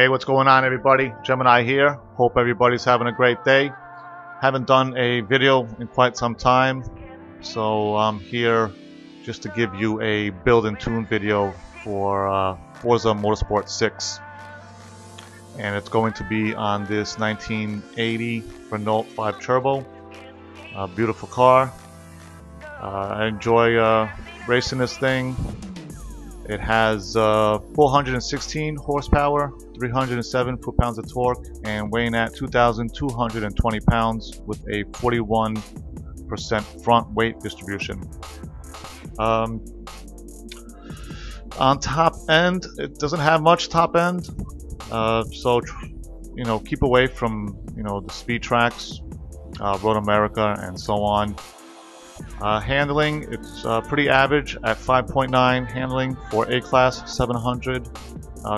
Hey, what's going on, everybody? Gemini here. Hope everybody's having a great day. Haven't done a video in quite some time, so I'm here just to give you a build and tune video for Forza Motorsport 6. And it's going to be on this 1980 Renault 5 Turbo. A beautiful car. I enjoy racing this thing. It has 416 horsepower, 307 foot-pounds of torque, and weighing at 2,220 pounds with a 41% front weight distribution. On top end, it doesn't have much top end, so keep away from the speed tracks, Road America, and so on. Handling, it's pretty average at 5.9 handling for A-Class 700.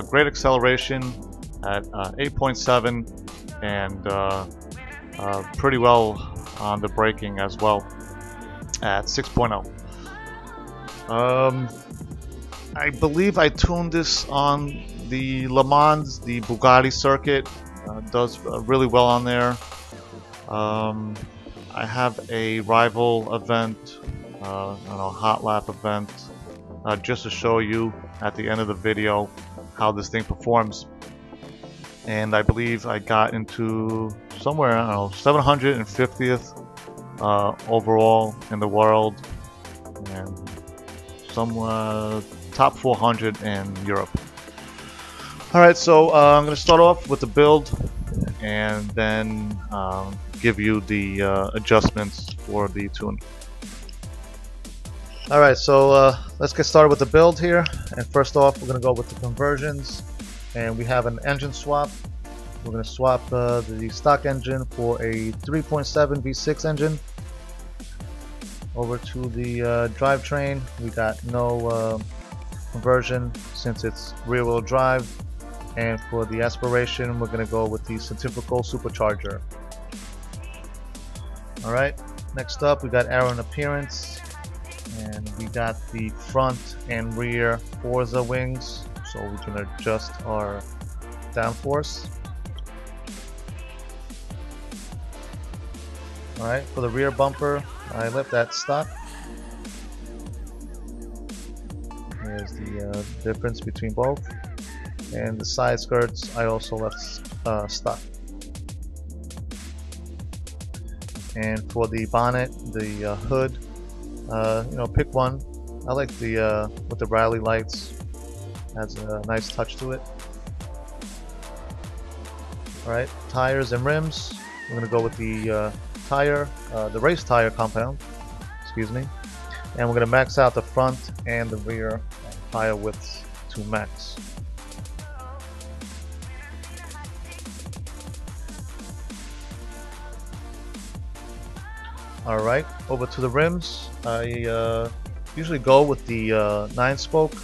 Great acceleration at 8.7, and pretty well on the braking as well at 6.0. I believe I tuned this on the Le Mans, the Bugatti circuit. Does really well on there. I have a rival event, hot lap event, just to show you at the end of the video how this thing performs. And I believe I got into somewhere, 750th overall in the world, and some top 400 in Europe. Alright, so I'm going to start off with the build, and then give you the adjustments for the tune. Alright, so let's get started with the build here. And first off, we're going to go with the conversions. And we have an engine swap. We're going to swap the stock engine for a 3.7 V6 engine. Over to the drivetrain, we got no conversion since it's rear-wheel drive. And for the aspiration, we're going to go with the centrifugal supercharger. Alright, next up we got aero and appearance, and we got the front and rear Forza wings, so we can adjust our downforce. Alright, for the rear bumper, I left that stock. Here's the difference between both. And the side skirts I also left stock. And for the bonnet, the hood, pick one. I like the with the rally lights. Has a nice touch to it. Alright, tires and rims. We're gonna go with the the race tire compound. Excuse me. And we're gonna max out the front and the rear tire widths to max. Alright, over to the rims. I usually go with the 9-spoke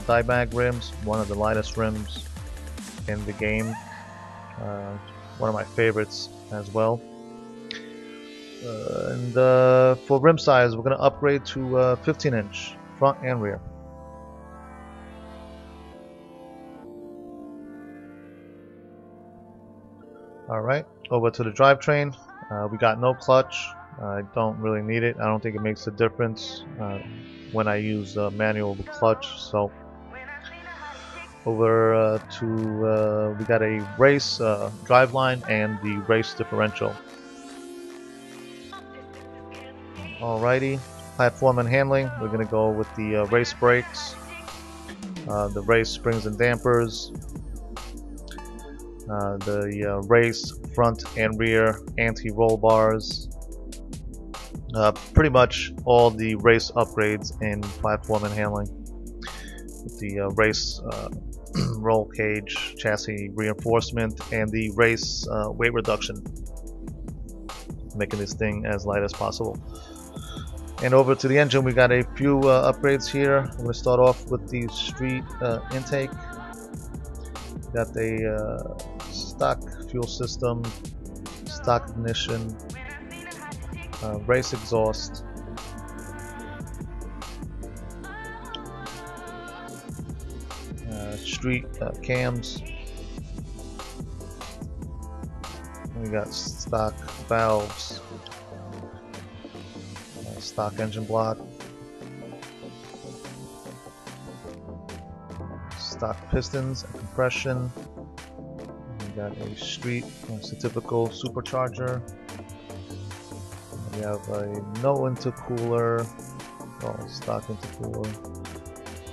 die bag rims, one of the lightest rims in the game. One of my favorites as well. And for rim size, we're going to upgrade to 15-inch front and rear. Alright, over to the drivetrain. We got no clutch. I don't really need it. I don't think it makes a difference when I use manual clutch. So over to we got a race driveline and the race differential. Alrighty, platform and handling. We're gonna go with the race brakes, the race springs and dampers, the race front and rear anti-roll bars. Pretty much all the race upgrades in platform and handling. With the race roll cage, chassis reinforcement, and the race weight reduction, making this thing as light as possible. And over to the engine, we got a few upgrades here. I'm going to start off with the street intake. We got the stock fuel system, stock ignition, race exhaust, street cams, We got stock valves, stock engine block, stock pistons and compression. We got a street, it's a typical supercharger. We have a no intercooler, well, stock intercooler,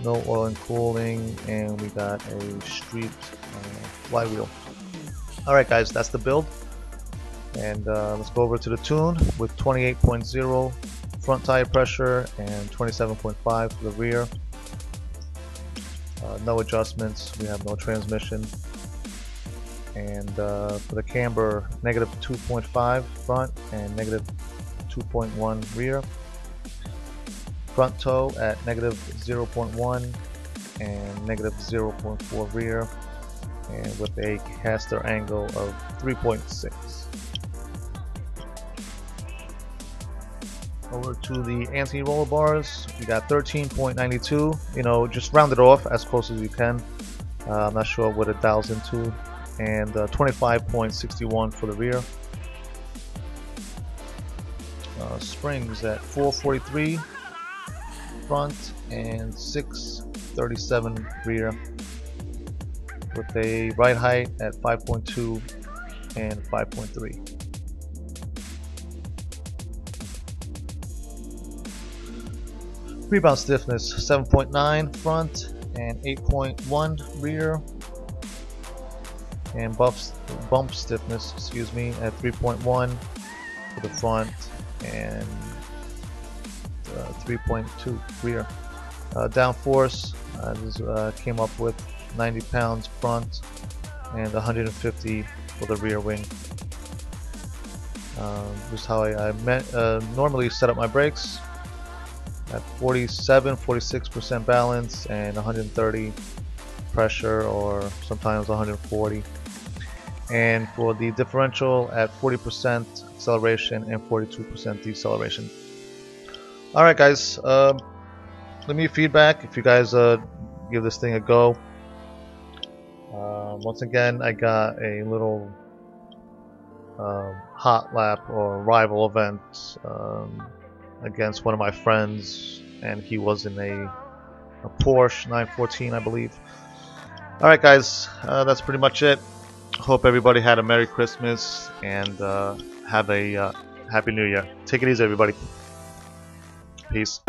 no oil and cooling, and we got a street flywheel. Alright guys, that's the build. And let's go over to the tune with 28.0 front tire pressure and 27.5 for the rear. No adjustments, we have no transmission. And for the camber, negative 2.5 front and negative 2.1 rear. Front toe at negative 0.1 and negative 0.4 rear, and with a caster angle of 3.6. Over to the anti-roller bars, we got 13.92, you know, just round it off as close as you can. I'm not sure what it dials into. And 25.61 for the rear. Springs at 443 front and 637 rear, with a ride height at 5.2 and 5.3. Rebound stiffness 7.9 front and 8.1 rear, and bump stiffness, excuse me, at 3.1 for the front and 3.2 rear. Downforce came up with 90 pounds front and 150 for the rear wing. This is how I normally set up my brakes at 46% balance and 130 pressure, or sometimes 140. And for the differential at 40% acceleration and 42% deceleration. Alright guys, let me know feedback if you guys give this thing a go. Once again, I got a little hot lap or rival event against one of my friends, and he was in a Porsche 914, I believe. Alright guys, that's pretty much it. Hope everybody had a Merry Christmas and have a Happy New Year. Take it easy everybody. Peace.